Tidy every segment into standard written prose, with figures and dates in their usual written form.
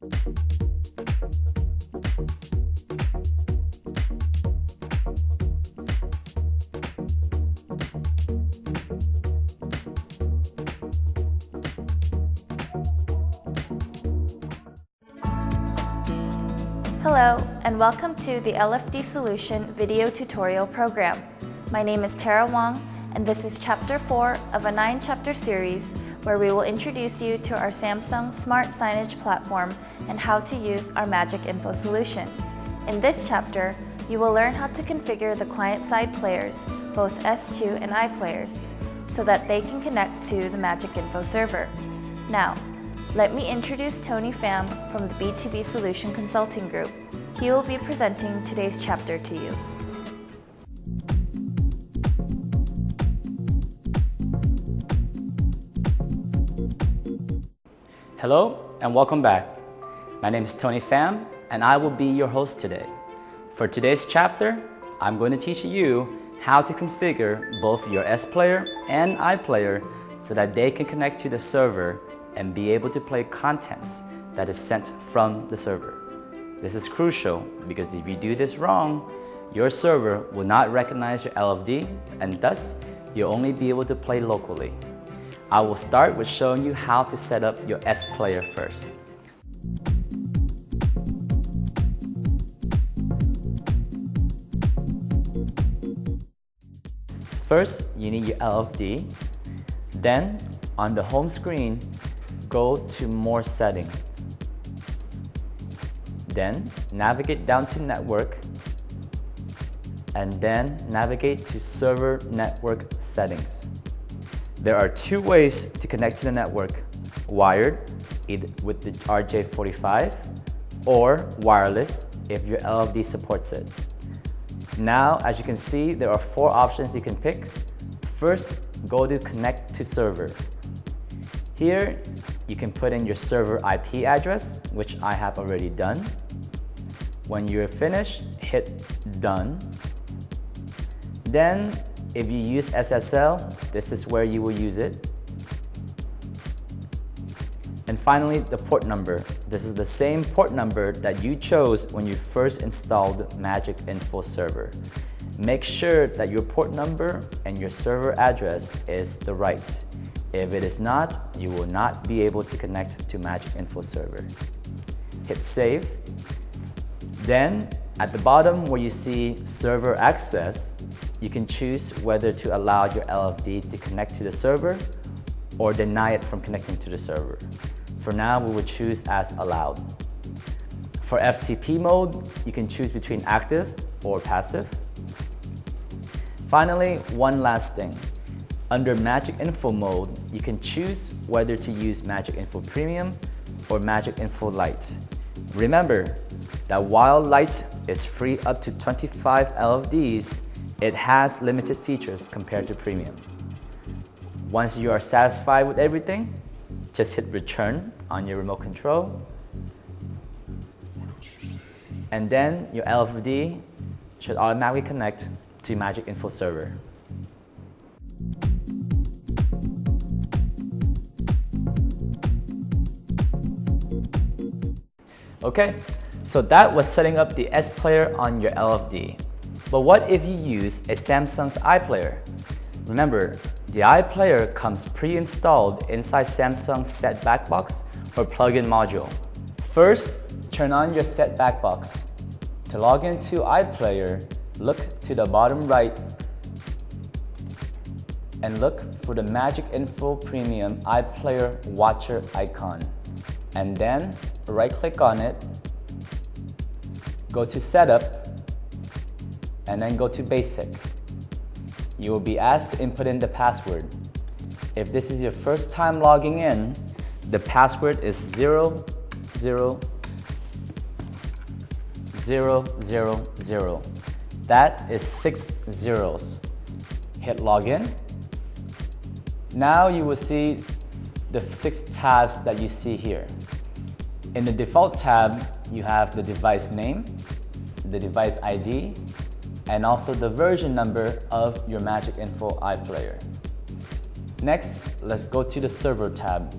Hello, and welcome to the LFD Solution video tutorial program. My name is Tara Wong, and this is Chapter 4 of a 9-chapter series where we will introduce you to our Samsung Smart Signage platform and how to use our Magic Info solution. In this chapter, you will learn how to configure the client-side players, both S2 and I players, so that they can connect to the Magic Info server. Now, let me introduce Tony Pham from the B2B Solution Consulting Group. He will be presenting today's chapter to you. Hello and welcome back. My name is Tony Pham and I will be your host today. For today's chapter, I'm going to teach you how to configure both your S player and I player so that they can connect to the server and be able to play contents that is sent from the server. This is crucial because if you do this wrong, your server will not recognize your LFD and thus you'll only be able to play locally. I will start with showing you how to set up your S player first. First, you need your LFD. Then, on the home screen, go to More Settings. Then, navigate down to Network, and then navigate to Server Network Settings. There are two ways to connect to the network: wired, either with the RJ45, or wireless if your LFD supports it. Now, as you can see, there are 4 options you can pick. First, go to Connect to Server. Here, you can put in your server IP address, which I have already done. When you're finished, hit Done. Then, if you use SSL, this is where you will use it. And finally, the port number. This is the same port number that you chose when you first installed Magic Info Server. Make sure that your port number and your server address is the right. If it is not, you will not be able to connect to Magic Info Server. Hit Save. Then, at the bottom where you see Server Access, you can choose whether to allow your LFD to connect to the server or deny it from connecting to the server. For now, we will choose as allowed. For FTP mode, you can choose between active or passive. Finally, one last thing. Under Magic Info mode, you can choose whether to use Magic Info Premium or Magic Info Lite. Remember that while Lite is free up to 25 LFDs, it has limited features compared to Premium. Once you are satisfied with everything, just hit Return on your remote control, and then your LFD should automatically connect to Magic Info Server. Okay, so that was setting up the S player on your LFD. But what if you use a Samsung's iPlayer? Remember, the iPlayer comes pre-installed inside Samsung's set-back box or plug-in module. First, turn on your set-back box. To log into iPlayer, look to the bottom right and look for the Magic Info Premium iPlayer Watcher icon. And then right-click on it, go to Setup, and then go to Basic. You will be asked to input in the password. If this is your first time logging in, the password is 00000. That is 6 zeros. Hit Login. Now you will see the 6 tabs that you see here. In the default tab, you have the device name, the device ID, and also the version number of your Magic Info iPlayer. Next, let's go to the Server tab.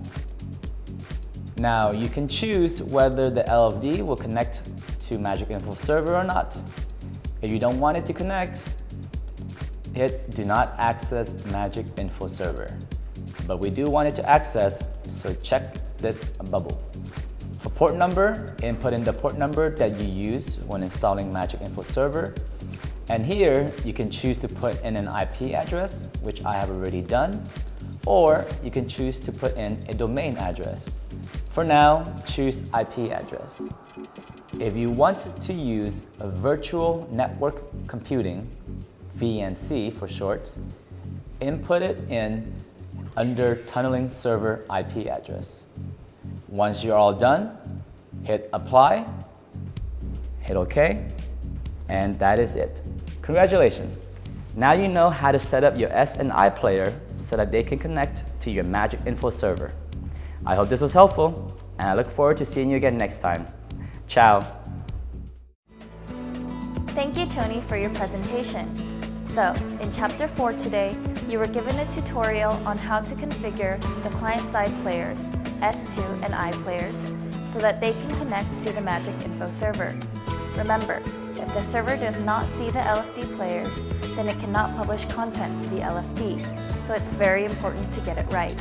Now you can choose whether the LFD will connect to Magic Info Server or not. If you don't want it to connect, hit Do Not Access Magic Info Server. But we do want it to access, so check this bubble. For port number, input in the port number that you use when installing Magic Info Server. And here, you can choose to put in an IP address, which I have already done, or you can choose to put in a domain address. For now, choose IP address. If you want to use a virtual network computing, VNC for short, input it in under tunneling server IP address. Once you're all done, hit apply, hit OK, and that is it. Congratulations! Now you know how to set up your S&I player so that they can connect to your Magic Info Server. I hope this was helpful, and I look forward to seeing you again next time. Ciao! Thank you, Tony, for your presentation. So, in Chapter 4 today, you were given a tutorial on how to configure the client-side players, S2 and I players, so that they can connect to the Magic Info Server. Remember, if the server does not see the LFD players, then it cannot publish content to the LFD, so it's very important to get it right.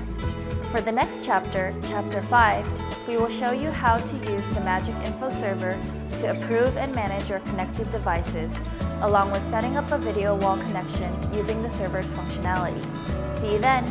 For the next chapter, Chapter 5, we will show you how to use the Magic Info Server to approve and manage your connected devices, along with setting up a video wall connection using the server's functionality. See you then!